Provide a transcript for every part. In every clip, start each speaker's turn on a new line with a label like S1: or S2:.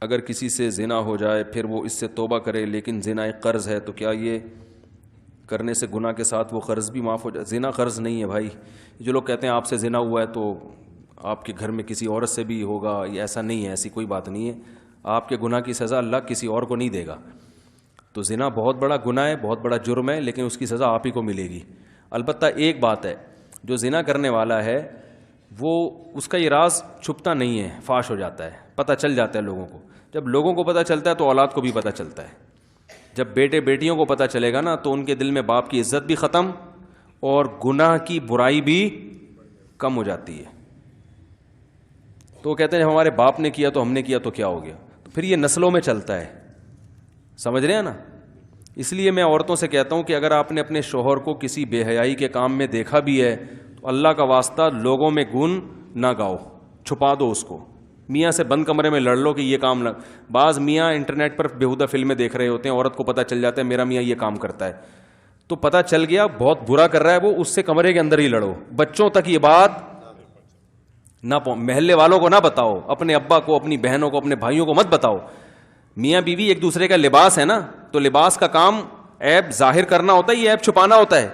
S1: اگر کسی سے زنا ہو جائے پھر وہ اس سے توبہ کرے لیکن زنا ایک قرض ہے تو کیا یہ کرنے سے گناہ کے ساتھ وہ قرض بھی معاف ہو جائے؟ زنا قرض نہیں ہے بھائی. جو لوگ کہتے ہیں آپ سے زنا ہوا ہے تو آپ کے گھر میں کسی عورت سے بھی ہوگا، یہ ایسا نہیں ہے، ایسی کوئی بات نہیں ہے. آپ کے گناہ کی سزا اللہ کسی اور کو نہیں دے گا. تو زنا بہت بڑا گناہ ہے، بہت بڑا جرم ہے، لیکن اس کی سزا آپ ہی کو ملے گی. البتہ ایک بات ہے، جو زنا کرنے والا ہے وہ اس کا یہ راز چھپتا نہیں ہے، فاش ہو جاتا ہے، پتہ چل جاتا ہے لوگوں کو. جب لوگوں کو پتہ چلتا ہے تو اولاد کو بھی پتہ چلتا ہے. جب بیٹے بیٹیوں کو پتہ چلے گا نا تو ان کے دل میں باپ کی عزت بھی ختم اور گناہ کی برائی بھی کم ہو جاتی ہے. تو وہ کہتے ہیں ہمارے باپ نے کیا تو ہم نے کیا تو کیا ہو گیا. تو پھر یہ نسلوں میں چلتا ہے، سمجھ رہے ہیں نا. اس لیے میں عورتوں سے کہتا ہوں کہ اگر آپ نے اپنے شوہر کو کسی بے حیائی کے کام میں دیکھا بھی ہے تو اللہ کا واسطہ لوگوں میں گن نہ گاؤ، چھپا دو اس کو. میاں سے بند کمرے میں لڑ لو کہ یہ کام نہ. بعض میاں انٹرنیٹ پر بیہودہ فلمیں دیکھ رہے ہوتے ہیں، عورت کو پتہ چل جاتا ہے میرا میاں یہ کام کرتا ہے، تو پتہ چل گیا بہت برا کر رہا ہے وہ، اس سے کمرے کے اندر ہی لڑو. بچوں تک یہ بات نہ محلے والوں کو نہ بتاؤ، اپنے ابا کو، اپنی بہنوں کو، اپنے بھائیوں کو مت بتاؤ. میاں بیوی ایک دوسرے کا لباس ہے نا، تو لباس کا کام عیب ظاہر کرنا ہوتا ہے، یہ عیب چھپانا ہوتا ہے.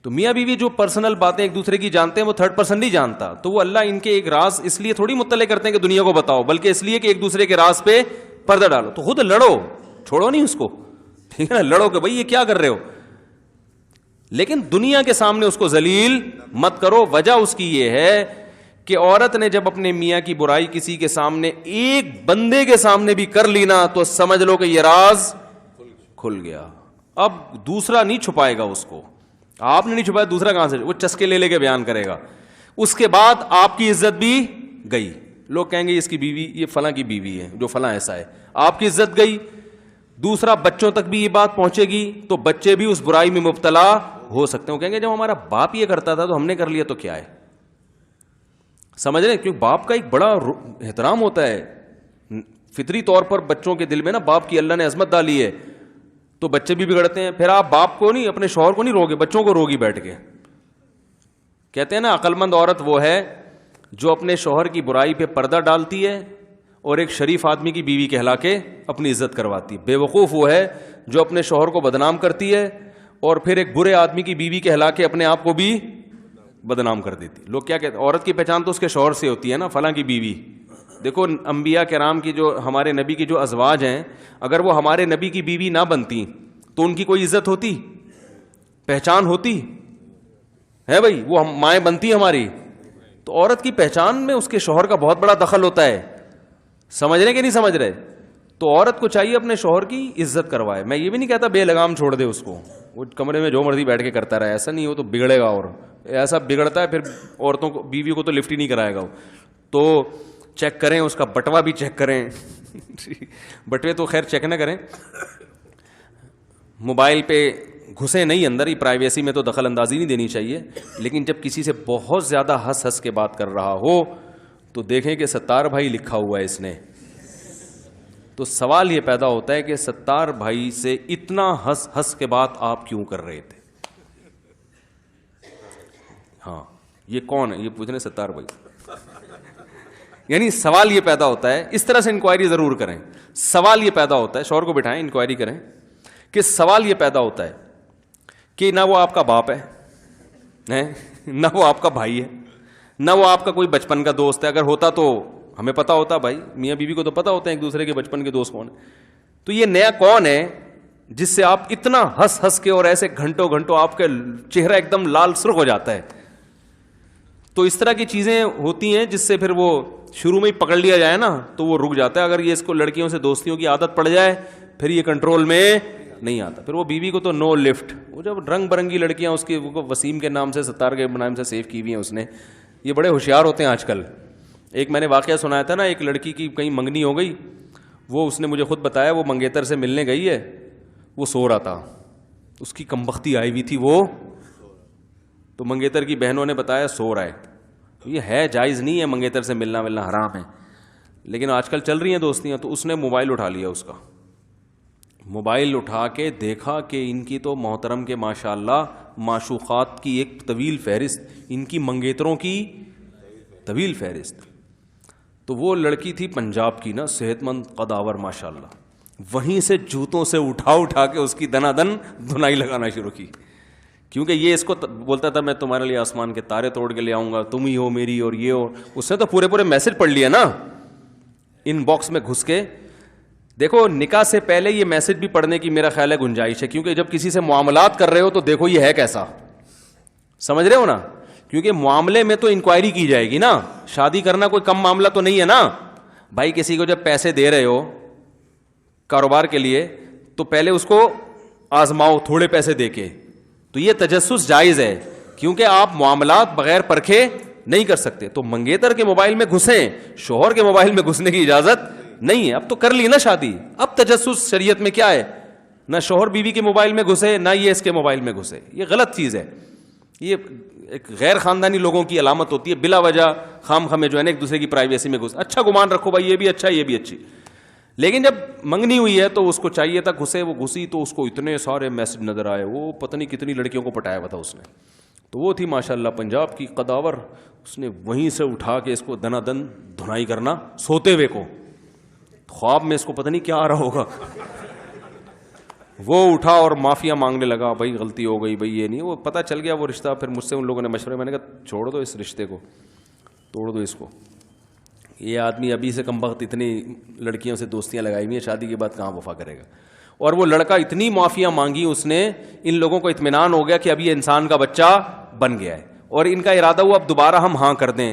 S1: تو میاں بیوی جو پرسنل باتیں ایک دوسرے کی جانتے ہیں وہ تھرڈ پرسن نہیں جانتا. تو وہ اللہ ان کے ایک راز اس لیے تھوڑی مطلع کرتے ہیں کہ دنیا کو بتاؤ، بلکہ اس لیے کہ ایک دوسرے کے راز پہ پردہ ڈالو. تو خود لڑو، چھوڑو نہیں اس کو، ٹھیک ہے نا. لڑو کہ بھائی یہ کیا کر رہے ہو، لیکن دنیا کے سامنے اس کو ذلیل مت کرو. وجہ اس کی یہ ہے کہ عورت نے جب اپنے میاں کی برائی کسی کے سامنے، ایک بندے کے سامنے بھی کر لی نا، تو سمجھ لو کہ یہ راز کھل گیا. اب دوسرا نہیں چھپائے گا اس کو، آپ نے نہیں چھپایا، دوسرا کہاں سے؟ وہ چسکے لے کے بیان کرے گا. اس کے بعد آپ کی عزت بھی گئی. لوگ کہیں گے اس کی بیوی، یہ فلاں کی بیوی ہے جو فلاں ایسا ہے، آپ کی عزت گئی. دوسرا بچوں تک بھی یہ بات پہنچے گی تو بچے بھی اس برائی میں مبتلا ہو سکتے ہیں. کہیں گے جب ہمارا باپ یہ کرتا تھا تو ہم نے کر لیا تو کیا ہے. سمجھ رہے ہیں؟ کیونکہ باپ کا ایک بڑا احترام ہوتا ہے فطری طور پر. بچوں کے دل میں نا باپ کی اللہ نے عظمت ڈالی ہے، تو بچے بھی بگڑتے ہیں. پھر آپ باپ کو نہیں، اپنے شوہر کو نہیں روگے، بچوں کو روگی بیٹھ کے. کہتے ہیں نا عقل مند عورت وہ ہے جو اپنے شوہر کی برائی پہ پردہ ڈالتی ہے اور ایک شریف آدمی کی بیوی کہلا کے اپنی عزت کرواتی ہے. بے وقوف وہ ہے جو اپنے شوہر کو بدنام کرتی ہے اور پھر ایک برے آدمی کی بیوی کہلا کے اپنے آپ کو بھی بدنام کر دیتی. لوگ کیا کہتے ہیں، عورت کی پہچان تو اس کے شوہر سے ہوتی ہے نا، فلاں کی بیوی. دیکھو انبیاء کرام کی، جو ہمارے نبی کی جو ازواج ہیں، اگر وہ ہمارے نبی کی بیوی نہ بنتی تو ان کی کوئی عزت ہوتی، پہچان ہوتی ہے؟ بھائی وہ مائیں بنتی ہماری. تو عورت کی پہچان میں اس کے شوہر کا بہت بڑا دخل ہوتا ہے. سمجھ رہے کہ نہیں سمجھ رہے؟ تو عورت کو چاہیے اپنے شوہر کی عزت کروائے. میں یہ بھی نہیں کہتا بے لگام چھوڑ دے اس کو، وہ کمرے میں جو مرضی بیٹھ کے کرتا رہے، ایسا نہیں ہو تو بگڑے گا. اور ایسا بگڑتا ہے پھر عورتوں کو، بیوی کو تو لفٹ ہی نہیں کرائے گا وہ. تو چیک کریں اس کا بٹوا بھی چیک کریں. بٹوے تو خیر چیک نہ کریں، موبائل پہ گھسے نہیں اندر ہی، پرائیویسی میں تو دخل اندازی نہیں دینی چاہیے. لیکن جب کسی سے بہت زیادہ ہنس ہنس کے بات کر رہا ہو تو دیکھیں کہ ستار بھائی لکھا ہوا ہے اس نے. تو سوال یہ پیدا ہوتا ہے کہ ستار بھائی سے اتنا ہنس ہنس کے بات آپ کیوں کر رہے تھے؟ ہاں یہ کون ہے، یہ پوچھنے ستار بھائی. یعنی سوال یہ پیدا ہوتا ہے، اس طرح سے انکوائری ضرور کریں. سوال یہ پیدا ہوتا ہے، شوہر کو بٹھائیں انکوائری کریں کہ سوال یہ پیدا ہوتا ہے کہ نہ وہ آپ کا باپ ہے، نہ وہ آپ کا بھائی ہے، نہ وہ آپ کا کوئی بچپن کا دوست ہے. اگر ہوتا تو ہمیں پتا ہوتا، بھائی میاں بیوی کو تو پتا ہوتا ہے ایک دوسرے کے بچپن کے دوست کون ہے. تو یہ نیا کون ہے جس سے آپ اتنا ہنس ہنس کے اور ایسے گھنٹوں گھنٹوں آپ کا چہرہ ایک دم لال سرخ ہو جاتا ہے؟ تو اس طرح کی چیزیں ہوتی ہیں جس سے پھر وہ شروع میں ہی پکڑ لیا جائے نا تو وہ رک جاتا ہے. اگر یہ اس کو لڑکیوں سے دوستیوں کی عادت پڑ جائے پھر یہ کنٹرول میں نہیں آتا. پھر وہ بیوی کو تو نو لفٹ. وہ جب رنگ برنگی لڑکیاں اس کی وسیم کے نام سے، ستار کے نام سے سیو کی ہوئی ہیں اس نے، یہ بڑے ہوشیار ہوتے ہیں آج کل. ایک میں نے واقعہ سنایا تھا نا، ایک لڑکی کی کہیں منگنی ہو گئی، وہ اس نے مجھے خود بتایا، وہ منگیتر سے ملنے گئی ہے، وہ سو رہا تھا، اس کی کمبختی آئی ہوئی تھی وہ، تو منگیتر کی بہنوں نے بتایا سو رہا ہے. یہ ہے جائز نہیں ہے، منگیتر سے ملنا حرام ہے، لیکن آج کل چل رہی ہیں دوستیاں. تو اس نے موبائل اٹھا لیا، اس کا موبائل اٹھا کے دیکھا کہ ان کی تو محترم کے ماشاءاللہ معشوقات کی ایک طویل فہرست، ان کی منگیتروں کی طویل فہرست. تو وہ لڑکی تھی پنجاب کی نا, صحت مند قداور ماشاء اللہ, وہیں سے جوتوں سے اٹھا کے اس کی دنا دن دھنائی لگانا شروع کی, کیونکہ یہ اس کو بولتا تھا میں تمہارے لیے آسمان کے تارے توڑ کے لے آؤں گا, تم ہی ہو میری اور یہ ہو. اس نے تو پورے میسج پڑھ لیا نا ان باکس میں گھس کے. دیکھو نکاح سے پہلے یہ میسج بھی پڑھنے کی میرا خیال ہے گنجائش ہے, کیونکہ جب کسی سے معاملات کر رہے ہو تو دیکھو یہ ہے کیسا, سمجھ رہے ہو نا, کیونکہ معاملے میں تو انکوائری کی جائے گی نا, شادی کرنا کوئی کم معاملہ تو نہیں ہے نا بھائی. کسی کو جب پیسے دے رہے ہو کاروبار کے لیے تو پہلے اس کو آزماؤ تھوڑے پیسے دے کے, تو یہ تجسس جائز ہے, کیونکہ آپ معاملات بغیر پرکھے نہیں کر سکتے. تو منگیتر کے موبائل میں گھسیں, شوہر کے موبائل میں گھسنے کی اجازت نہیں ہے. اب تو کر لی نا شادی, اب تجسس شریعت میں کیا ہے, نہ شوہر بیوی کے موبائل میں گھسے نہ یہ اس کے موبائل میں گھسے, یہ غلط چیز ہے. یہ ایک غیر خاندانی لوگوں کی علامت ہوتی ہے, بلا وجہ خام خامے جو ہے نا ایک دوسرے کی پرائیویسی میں گھس. اچھا گمان رکھو بھائی یہ بھی اچھا یہ بھی اچھی, لیکن جب منگنی ہوئی ہے تو اس کو چاہیے تھا گھسے, وہ گھسی تو اس کو اتنے سارے میسج نظر آئے, وہ پتہ نہیں کتنی لڑکیوں کو پٹایا ہوا تھا اس نے. تو وہ تھی ماشاءاللہ پنجاب کی قداور, اس نے وہیں سے اٹھا کے اس کو دنا دن دھنائی کرنا, سوتے ہوئے کو, خواب میں اس کو پتہ نہیں کیا آ رہا ہوگا. وہ اٹھا اور معافیا مانگنے لگا, بھائی غلطی ہو گئی بھائی یہ نہیں, وہ پتہ چل گیا وہ رشتہ. پھر مجھ سے ان لوگوں نے مشورے, میں نے کہا چھوڑ دو اس رشتے کو, توڑ دو اس کو. یہ آدمی ابھی سے کم وقت اتنی لڑکیوں سے دوستیاں لگائی ہوئی ہیں, شادی کے بعد کہاں وفا کرے گا. اور وہ لڑکا اتنی معافیاں مانگی اس نے, ان لوگوں کو اطمینان ہو گیا کہ اب یہ انسان کا بچہ بن گیا ہے, اور ان کا ارادہ ہوا اب دوبارہ ہم ہاں کر دیں.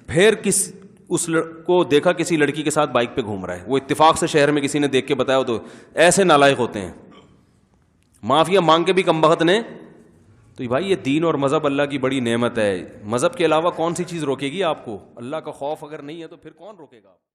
S1: پھر اس کو دیکھا کسی لڑکی کے ساتھ بائک پہ گھوم رہا ہے, وہ اتفاق سے شہر میں کسی نے دیکھ کے بتایا. تو ایسے نالائق ہوتے ہیں, معافیا مانگ کے بھی کم بخت نے. تو بھائی یہ دین اور مذہب اللہ کی بڑی نعمت ہے, مذہب کے علاوہ کون سی چیز روکے گی آپ کو؟ اللہ کا خوف اگر نہیں ہے تو پھر کون روکے گا؟